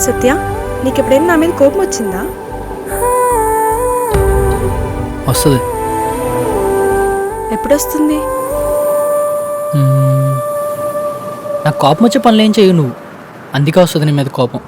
సత్య, నీకు ఎప్పుడైనా నా మీద కోపం వచ్చిందా? వస్తుంది. ఎప్పుడొస్తుంది? నాకు కోపం వచ్చే పనులు ఏం చేయవు నువ్వు, అందుకే వస్తుంది నీ మీద కోపం.